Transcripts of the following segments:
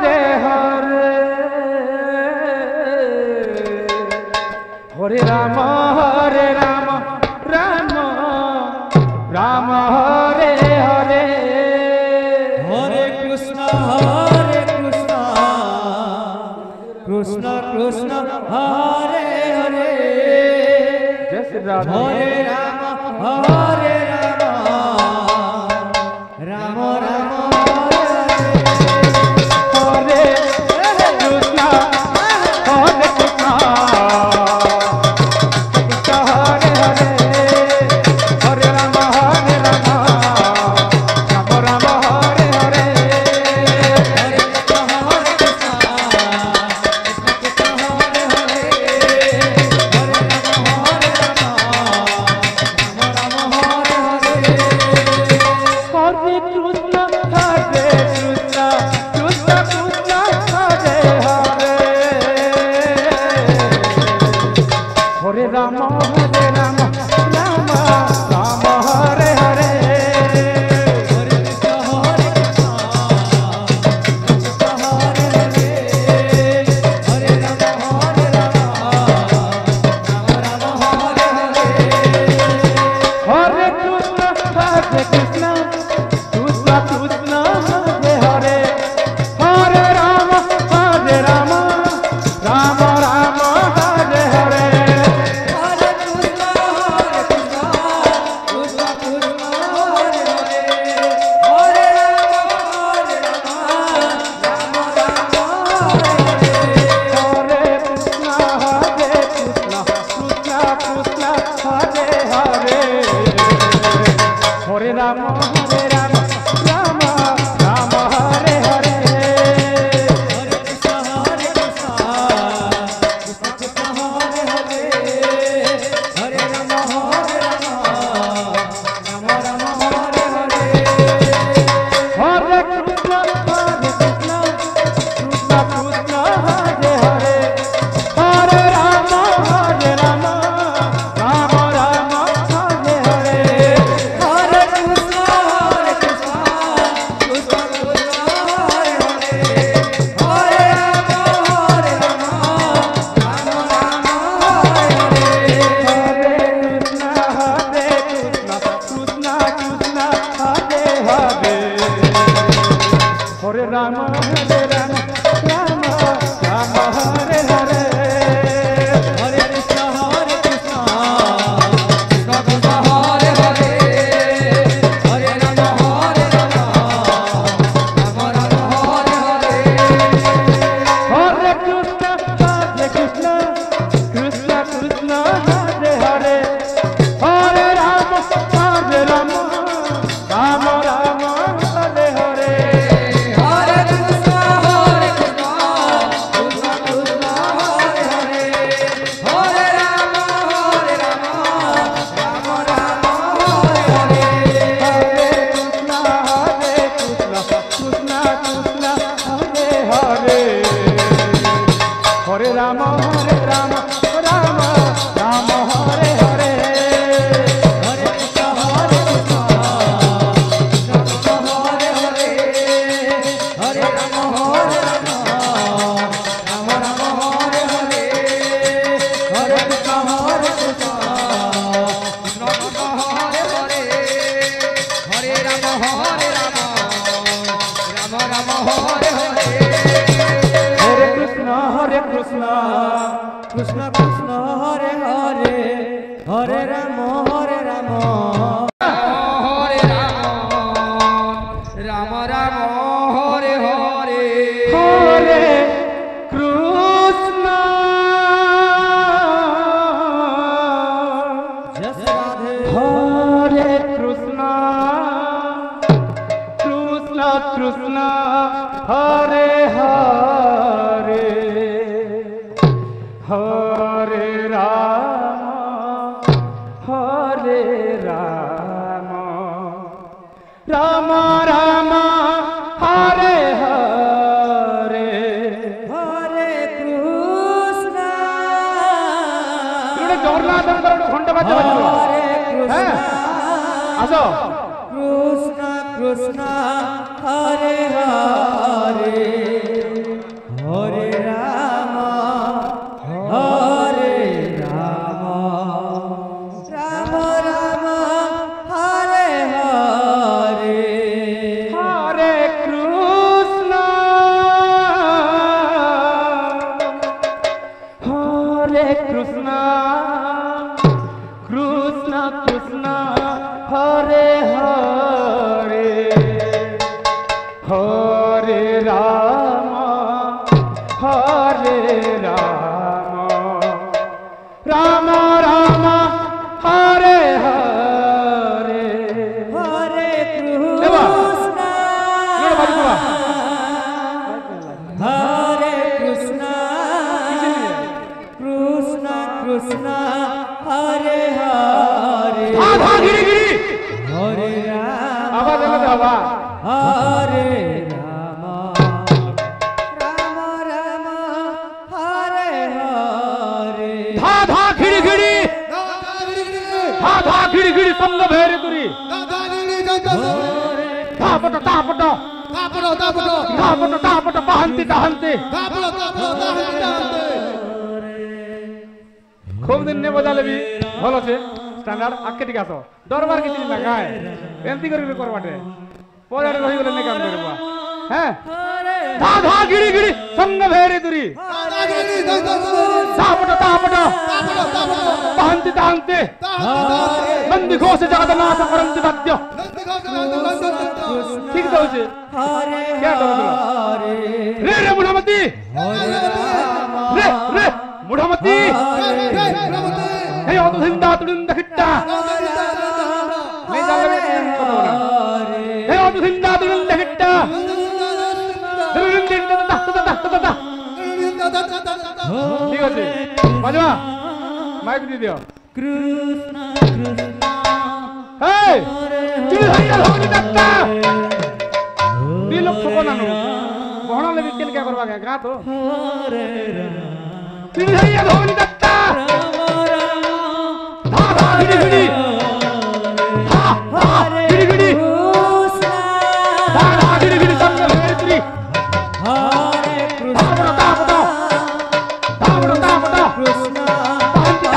हरे हरे हरे राम राम राम हरे हरे हरे कृष्ण कृष्ण कृष्ण हरे हरे जय श्री राधे हरे राम राम राम हरे कृष्ण हरे कृष्ण हरे हरे हरे राम राम राम हरे हरे हरे कृष्ण हरे हरे हरे राम राम हरे हरे हरे कृष्ण कृष्ण कृष्ण कृष्ण हरे हरे हरे राम राम राम हरे हरे हरे कृष्ण हरे हरे हरे राम राम हरे हरे हरे कृष्ण कृष्ण कृष्ण कृष्ण हरे हरे हरे राम राम राम हरे हरे हरे कृष्ण कृष्ण कृष्ण हरे हरे हरे राम राम हरे हरे हरे कृष्ण कृष्ण कृष्ण हरे हरे हरे राम राम राम हरे हरे हरे कृष्ण कृष्ण कृष्ण हरे हरे हरे राम राम हरे हरे हरे कृष्ण कृष्ण कृष्ण हरे हरे हरे राम राम राम हरे हरे हरे कृष्ण कृष्ण कृष्ण हरे हरे हरे राम राम हरे हरे हरे कृष्ण कृष्ण कृष्ण हरे हरे हरे राम राम राम हरे हरे हरे कृष्ण कृष्ण कृष्ण हरे हरे हरे राम राम हरे हरे हरे कृष्ण कृष्ण कृष्ण हरे हरे हरे राम राम राम हरे हरे हरे कृष्ण कृष्ण कृष्ण हरे हरे हरे राम राम हरे हरे हरे कृष्ण कृष्ण कृष्ण हरे हरे हरे राम राम राम हरे हरे हरे कृष्ण कृष्ण कृष्ण हरे हरे हरे राम राम हरे हरे हरे कृष्ण कृष्ण कृष्ण हरे हरे हरे राम राम हरे हरे हरे कृष्ण कृष्ण कृष्ण हरे हरे हरे राम हरे राम राम राम हरे हरे हरे कृष्ण जस राधे हरे कृष्ण कृष्ण कृष्ण हरे हरे हरे राम राम राम हरे हरे हरे कृष्ण जगन्नाथ घंटा बाजे हरे कृष्ण আসো कृष्ण कृष्ण हरे हरे हरे राम हरे राम राम राम हरे हरे हरे देवा कृष्ण ये बाजू देवा हरे कृष्ण कृष्ण कृष्ण हरे हरे आधा गिरी गिरी हरे राम आवाज अलग हवा हरे राम राम राम हरे हरे धा धा गिरी गिरी धा धा गिरी गिरी संग भेरे तुरी धा पटो पाहंती दाहंती खूब दिन ने बजा लेबी भलो छे स्टैंडर्ड आके ठीक आसो दरबार किछि ना गाय एंती करि करबाटे पजारे रहि गेले ने काम करबा हैं धा धा गिरी गिरी संग भेरे तुरी धा पटो पाहंती दाहंती नंदी घोष जगन्नाथ करंति भक्त्य ठीक दउछे हरे क्या करो तुला रे रे मुढ़मती रे मुढ़मती हे ओ तो हिंदा तुडिंदा खिट्टा नहीं जान ले हे ओ तो हिंदा तुडिंदा खिट्टा ठीक আছে বাজবা মাইক দি দিও कृष्ण कृष्ण हे তুই হইয়া হবনি দত্তা দিলক ফকনানো বহনা লেবি কেন কে করবা গা তো हरे তুই হইয়া হবনি দত্তা राम राम ধা ধা গিরি গিরি ধা ধা গিরি গিরি कृष्ण ধা ধা গিরি গিরি সঙ্গে ভেরি তুই हरे कृष्ण कृष्ण हरे नंदी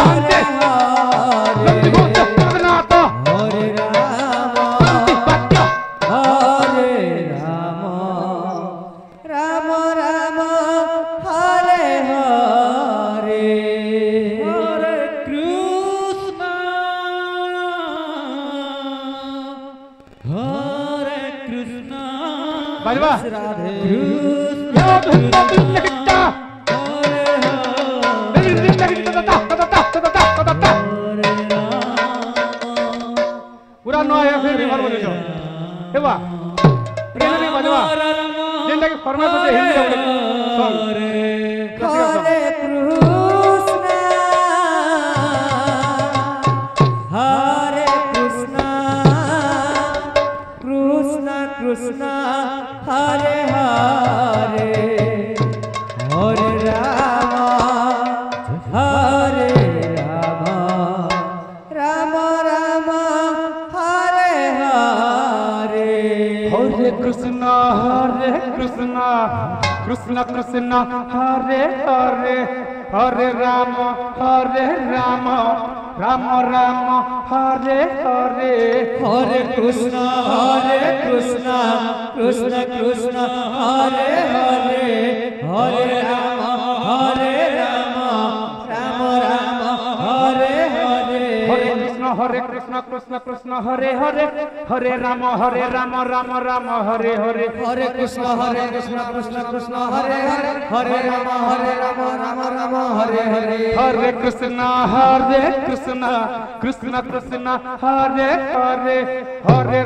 हरे घोष जगन्नाथ हरे राम करंति भक्त्य हरे राम राम राम हरे हरे हरे कृष्ण हरे कृष्ण बाजवा राधे या तो हिंदा तुडिंदा खिट्टा पूरा नो आया फिर रिवर बोले जो हेवा केना नहीं बजवा जेंदा के फरमाइश होते हिंदी गावे सॉन्ग हरे कृष्ण हरे कृष्ण कृष्ण कृष्ण हरे हरे हरे राम राम राम हरे हरे हरे कृष्ण कृष्ण कृष्ण हरे हरे हरे राम राम राम हरे हरे हरे कृष्ण कृष्ण कृष्ण हरे हरे हरे राम राम राम हरे हरे हरे कृष्ण कृष्ण हरे हरे हरे राम राम राम हरे हरे हरे कृष्ण कृष्ण हरे हरे हरे राम राम हरे हरे हरे कृष्ण कृष्ण कृष्ण हरे हरे हरे